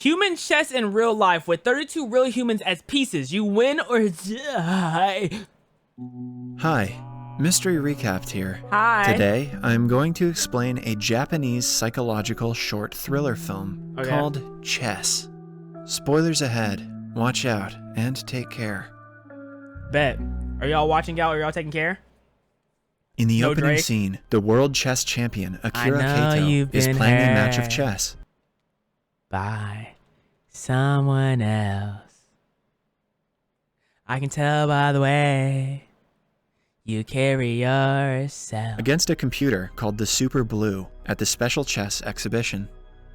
Human chess in real life with 32 real humans as pieces. You win or die. Hi, Mystery Recapped here. Hi. Today, I'm going to explain a Japanese psychological short thriller film called Chess. Spoilers ahead. Watch out and take care. Bet. Are y'all watching out? Are y'all taking care? In the opening Drake? scene, the world chess champion Akira know Kato you've is been playing a match of hurt. chess. By someone else. I can tell by the way you carry yourself. Against a computer called the Super Blue at the Special Chess Exhibition.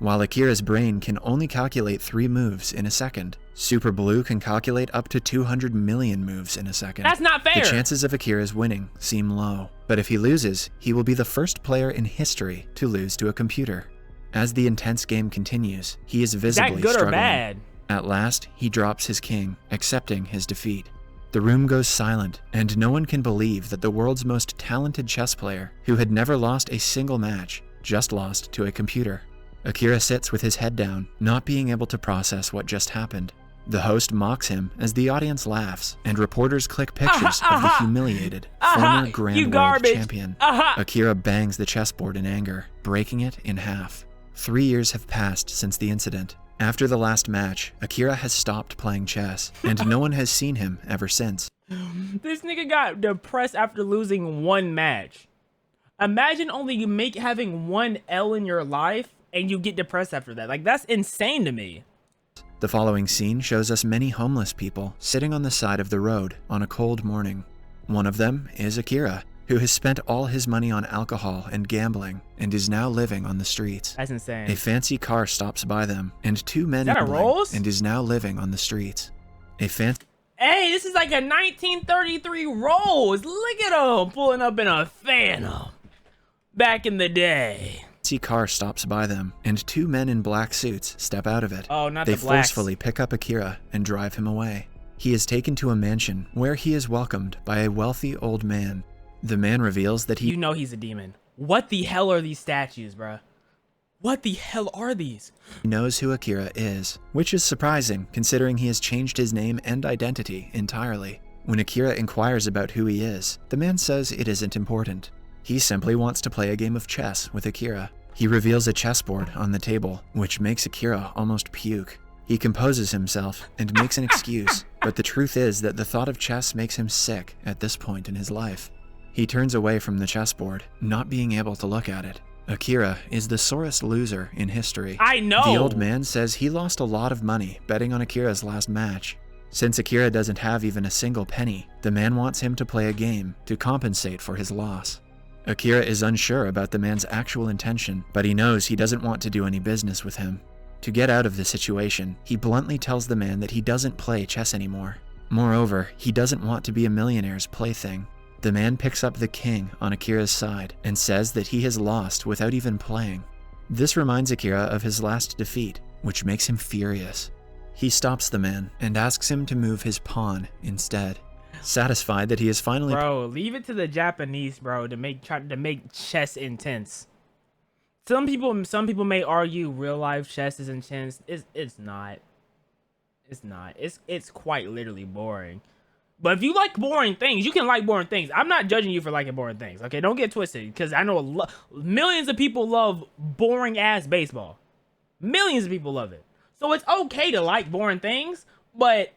While Akira's brain can only calculate 3 moves in a second, Super Blue can calculate up to 200 million moves in a second. That's not fair. The chances of Akira's winning seem low, but if he loses, he will be the first player in history to lose to a computer. As the intense game continues, he is visibly Is that good struggling. or bad? At last, he drops his king, accepting his defeat. The room goes silent, and no one can believe that the world's most talented chess player, who had never lost a single match, just lost to a computer. Akira sits with his head down, not being able to process what just happened. The host mocks him as the audience laughs, and reporters click pictures of the humiliated, former Grand World Champion. Akira bangs the chessboard in anger, breaking it in half. 3 years have passed since the incident. After the last match, Akira has stopped playing chess, and no one has seen him ever since. This nigga got depressed after losing 1 match. Imagine only having 1 L in your life and you get depressed after that. Like, that's insane to me. The following scene shows us many homeless people sitting on the side of the road on a cold morning. One of them is Akira, who has spent all his money on alcohol and gambling and is now living on the streets. That's insane. A fancy car stops by them, and 2 men Is that a gambling Rolls? and is now living on the streets. A fancy Hey, this is like a 1933 Rolls. Look at him pulling up in a Phantom. Back in the day. car stops by them, and 2 men in black suits step out of it. Oh, not They the blacks. forcefully pick up Akira and drive him away. He is taken to a mansion where he is welcomed by a wealthy old man. The man reveals that You know he's a demon. What the hell are these statues, bruh? What the hell are these? knows who Akira is, which is surprising considering he has changed his name and identity entirely. When Akira inquires about who he is, the man says it isn't important. He simply wants to play a game of chess with Akira. He reveals a chessboard on the table, which makes Akira almost puke. He composes himself and makes an excuse, but the truth is that the thought of chess makes him sick at this point in his life. He turns away from the chessboard, not being able to look at it. Akira is the sorest loser in history. I know. The old man says he lost a lot of money betting on Akira's last match. Since Akira doesn't have even a single penny, the man wants him to play a game to compensate for his loss. Akira is unsure about the man's actual intention, but he knows he doesn't want to do any business with him. To get out of the situation, he bluntly tells the man that he doesn't play chess anymore. Moreover, he doesn't want to be a millionaire's plaything. The man picks up the king on Akira's side and says that he has lost without even playing. This reminds Akira of his last defeat, which makes him furious. He stops the man and asks him to move his pawn instead. Satisfied that he is finally... Bro, leave it to the Japanese, bro, to make chess intense. Some people may argue real life chess is intense. It's not. It's not. It's quite literally boring. But if you like boring things, you can like boring things. I'm not judging you for liking boring things. Okay, don't get twisted, because I know millions of people love boring ass baseball. Millions of people love it. So it's okay to like boring things, but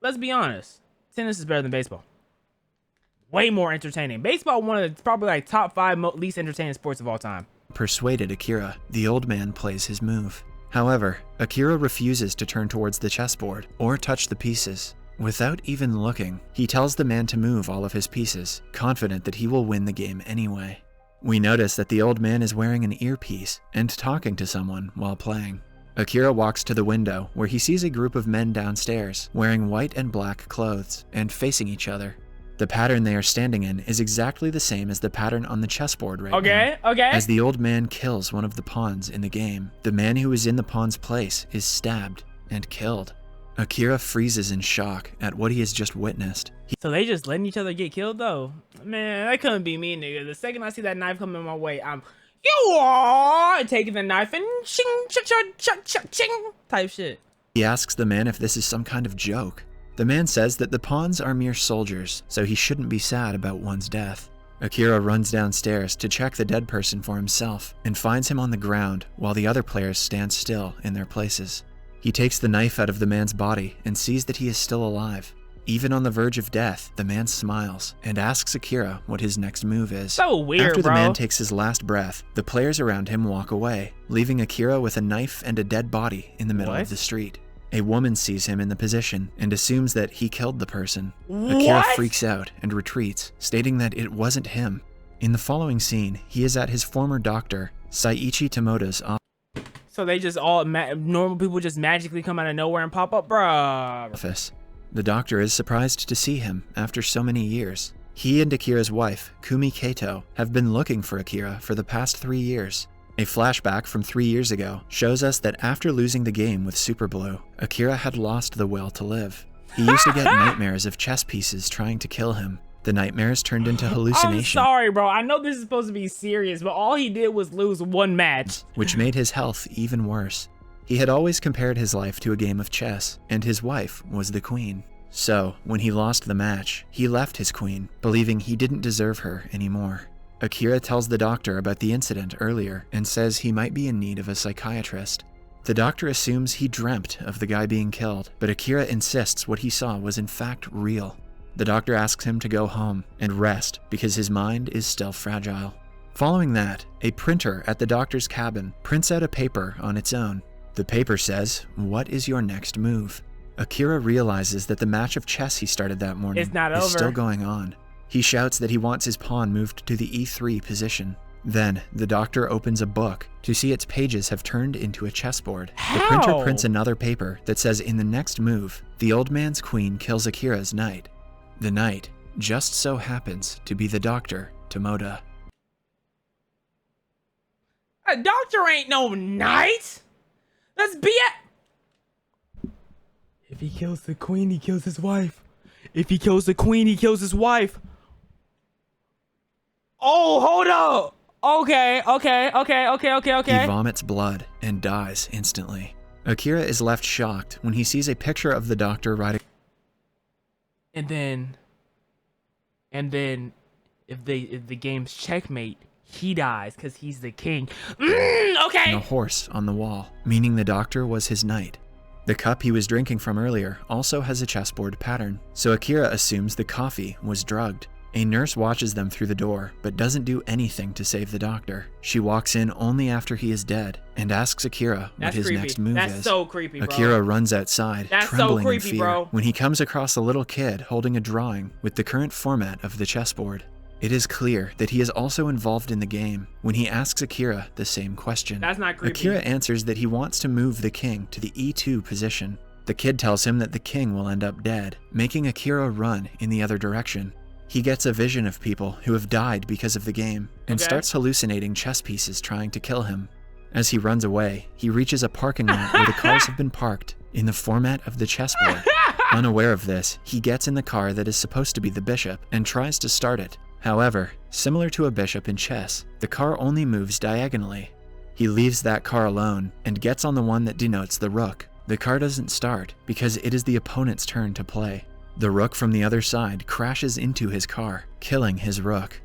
let's be honest. Tennis is better than baseball. Way more entertaining. Baseball, one of the probably like top 5 least entertaining sports of all time. Persuaded Akira, the old man plays his move. However, Akira refuses to turn towards the chessboard or touch the pieces. Without even looking, he tells the man to move all of his pieces, confident that he will win the game anyway. We notice that the old man is wearing an earpiece and talking to someone while playing. Akira walks to the window where he sees a group of men downstairs wearing white and black clothes and facing each other. The pattern they are standing in is exactly the same as the pattern on the chessboard right now. Okay. As the old man kills one of the pawns in the game, the man who is in the pawn's place is stabbed and killed. Akira freezes in shock at what he has just witnessed. So they just letting each other get killed though? Man, that couldn't be me, nigga. The second I see that knife coming my way, I'm You are taking the knife and ching, cha, cha, cha, cha, ching type shit. He asks the man if this is some kind of joke. The man says that the pawns are mere soldiers, so he shouldn't be sad about one's death. Akira runs downstairs to check the dead person for himself and finds him on the ground while the other players stand still in their places. He takes the knife out of the man's body and sees that he is still alive. Even on the verge of death, the man smiles and asks Akira what his next move is. So weird, After the bro. man takes his last breath, the players around him walk away, leaving Akira with a knife and a dead body in the middle What? of the street. A woman sees him in the position and assumes that he killed the person. Akira freaks out and retreats, stating that it wasn't him. In the following scene, he is at his former doctor, Saiichi Tomoda's So they just all normal people just magically come out of nowhere and pop up, bruh. office. The doctor is surprised to see him after so many years. He and Akira's wife, Kumi Kato, have been looking for Akira for the past 3 years. A flashback from 3 years ago shows us that after losing the game with Super Blue, Akira had lost the will to live. He used to get nightmares of chess pieces trying to kill him. The nightmares turned into hallucinations. I'm sorry, bro. I know this is supposed to be serious, but all he did was lose one match. Which made his health even worse. He had always compared his life to a game of chess, and his wife was the queen. So, when he lost the match, he left his queen, believing he didn't deserve her anymore. Akira tells the doctor about the incident earlier and says he might be in need of a psychiatrist. The doctor assumes he dreamt of the guy being killed, but Akira insists what he saw was in fact real. The doctor asks him to go home and rest because his mind is still fragile. Following that, a printer at the doctor's cabin prints out a paper on its own. The paper says, "What is your next move?" Akira realizes that the match of chess he started that morning It's not is over. still going on. He shouts that he wants his pawn moved to the e3 position. Then, the doctor opens a book to see its pages have turned into a chessboard. The printer How? prints another paper that says in the next move, the old man's queen kills Akira's knight. The knight just so happens to be the Dr. Tomoda. A doctor ain't no knight. That's BS. If he kills the queen, he kills his wife. If he kills the queen, he kills his wife. Oh, hold up. Okay. He vomits blood and dies instantly. Akira is left shocked when he sees a picture of the doctor riding. And then, if the game's checkmate, he dies because he's the king. Okay. A horse on the wall, meaning the doctor was his knight. The cup he was drinking from earlier also has a chessboard pattern, so Akira assumes the coffee was drugged. A nurse watches them through the door, but doesn't do anything to save the doctor. She walks in only after he is dead and asks Akira what his creepy. next move That's is. so creepy, bro. Akira runs outside, That's so trembling creepy, in fear, bro. when he comes across a little kid holding a drawing with the current format of the chessboard. It is clear that he is also involved in the game when he asks Akira the same question. That's not creepy. Akira answers that he wants to move the king to the e2 position. The kid tells him that the king will end up dead, making Akira run in the other direction. He gets a vision of people who have died because of the game and Okay. starts hallucinating chess pieces trying to kill him. As he runs away, he reaches a parking lot where the cars have been parked in the format of the chessboard. Unaware of this, he gets in the car that is supposed to be the bishop and tries to start it. However, similar to a bishop in chess, the car only moves diagonally. He leaves that car alone and gets on the one that denotes the rook. The car doesn't start because it is the opponent's turn to play. The rook from the other side crashes into his car, killing his rook.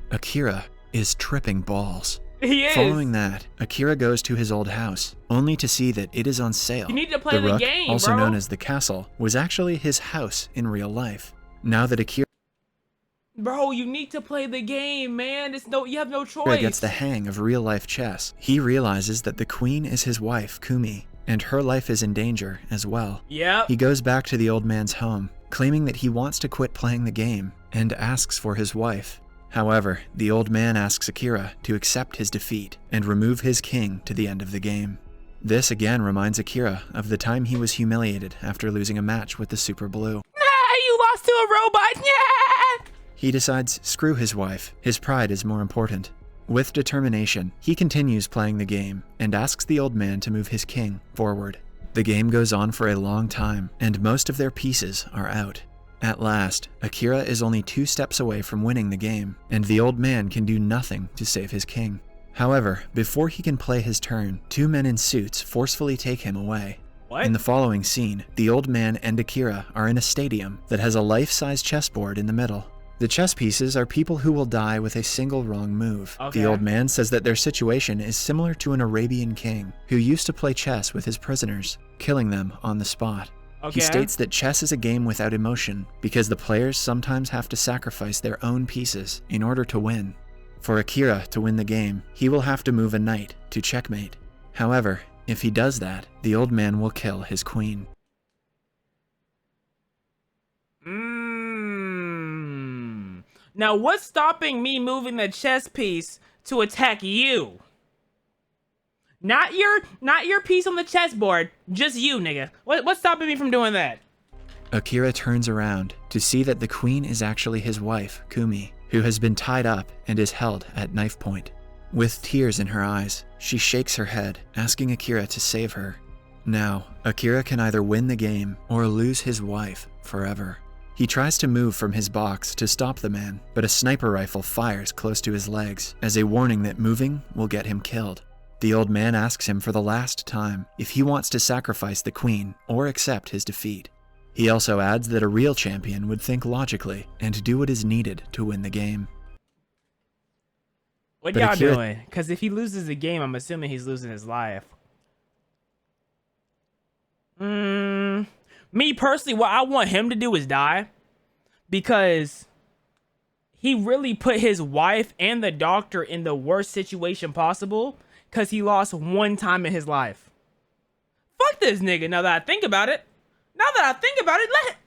Akira is tripping balls. He is. Following that, Akira goes to his old house, only to see that it is on sale. You need to play the rook, game, also bro. known as the castle, was actually his house in real life. Now that Akira Bro, you need to play the game, man. You have no choice. gets the hang of real-life chess, he realizes that the queen is his wife, Kumi, and her life is in danger as well. Yep. He goes back to the old man's home, claiming that he wants to quit playing the game, and asks for his wife. However, the old man asks Akira to accept his defeat and remove his king to the end of the game. This again reminds Akira of the time he was humiliated after losing a match with the Super Blue. You lost to a robot. Yeah. He decides, screw his wife, his pride is more important. With determination, he continues playing the game and asks the old man to move his king forward. The game goes on for a long time, and most of their pieces are out. At last, Akira is only 2 steps away from winning the game, and the old man can do nothing to save his king. However, before he can play his turn, two men in suits forcefully take him away. What? In the following scene, the old man and Akira are in a stadium that has a life-size chessboard in the middle. The chess pieces are people who will die with a single wrong move. Okay. The old man says that their situation is similar to an Arabian king who used to play chess with his prisoners, killing them on the spot. Okay. He states that chess is a game without emotion because the players sometimes have to sacrifice their own pieces in order to win. For Akira to win the game, he will have to move a knight to checkmate. However, if he does that, the old man will kill his queen. Now, what's stopping me moving the chess piece to attack you? Not your piece on the chessboard, just you, nigga. What's stopping me from doing that? Akira turns around to see that the queen is actually his wife, Kumi, who has been tied up and is held at knife point. With tears in her eyes, she shakes her head, asking Akira to save her. Now, Akira can either win the game or lose his wife forever. He tries to move from his box to stop the man, but a sniper rifle fires close to his legs as a warning that moving will get him killed. The old man asks him for the last time if he wants to sacrifice the queen or accept his defeat. He also adds that a real champion would think logically and do what is needed to win the game. What But y'all Akira- doing? Because if he loses the game, I'm assuming he's losing his life. Me personally, what I want him to do is die. Because he really put his wife and the doctor in the worst situation possible. Because he lost one time in his life. Fuck this nigga, now that I think about it. Let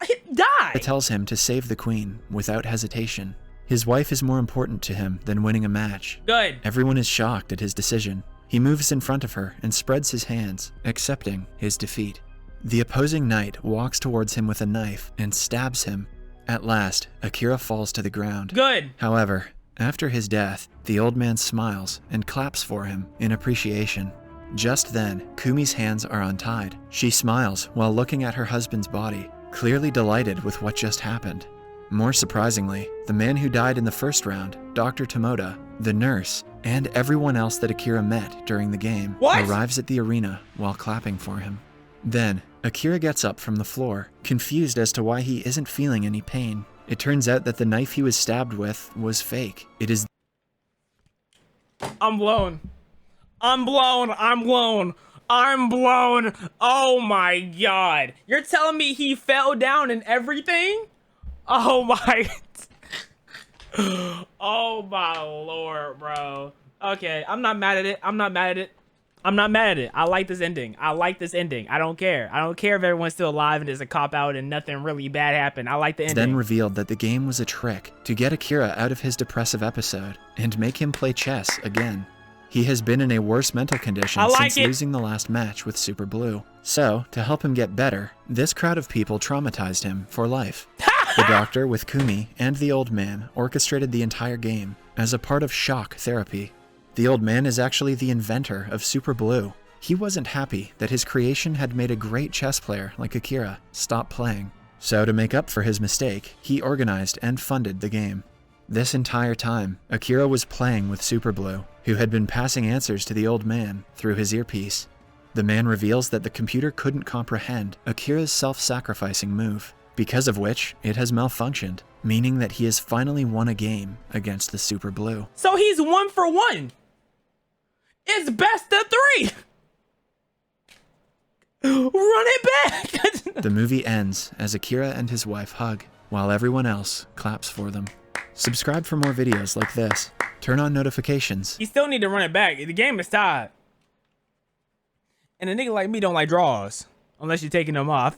him die. It tells him to save the queen without hesitation. His wife is more important to him than winning a match. Good. Everyone is shocked at his decision. He moves in front of her and spreads his hands, accepting his defeat. The opposing knight walks towards him with a knife and stabs him. At last, Akira falls to the ground. Good. However, after his death, the old man smiles and claps for him in appreciation. Just then, Kumi's hands are untied. She smiles while looking at her husband's body, clearly delighted with what just happened. More surprisingly, the man who died in the first round, Dr. Tomoda, the nurse, and everyone else that Akira met during the game arrives at the arena while clapping for him. Then, Akira gets up from the floor, confused as to why he isn't feeling any pain. It turns out that the knife he was stabbed with was fake. It is... I'm blown. Oh my god. You're telling me he fell down and everything? Oh my... Oh my lord, bro. Okay, I'm not mad at it. I like this ending. I don't care. I don't care if everyone's still alive and there's a cop-out and nothing really bad happened. I like the ending. Then revealed that the game was a trick to get Akira out of his depressive episode and make him play chess again. He has been in a worse mental condition since losing the last match with Super Blue. So, to help him get better, this crowd of people traumatized him for life. The doctor, with Kumi, and the old man orchestrated the entire game as a part of shock therapy. The old man is actually the inventor of Super Blue. He wasn't happy that his creation had made a great chess player like Akira stop playing. So to make up for his mistake, he organized and funded the game. This entire time, Akira was playing with Super Blue, who had been passing answers to the old man through his earpiece. The man reveals that the computer couldn't comprehend Akira's self-sacrificing move, because of which it has malfunctioned, meaning that he has finally won a game against the Super Blue. So he's 1 for 1. It's best of 3. Run it back. The movie ends as Akira and his wife hug, while everyone else claps for them. Subscribe for more videos like this. Turn on notifications. You still need to run it back. The game is tied. And a nigga like me don't like draws. Unless you're taking them off.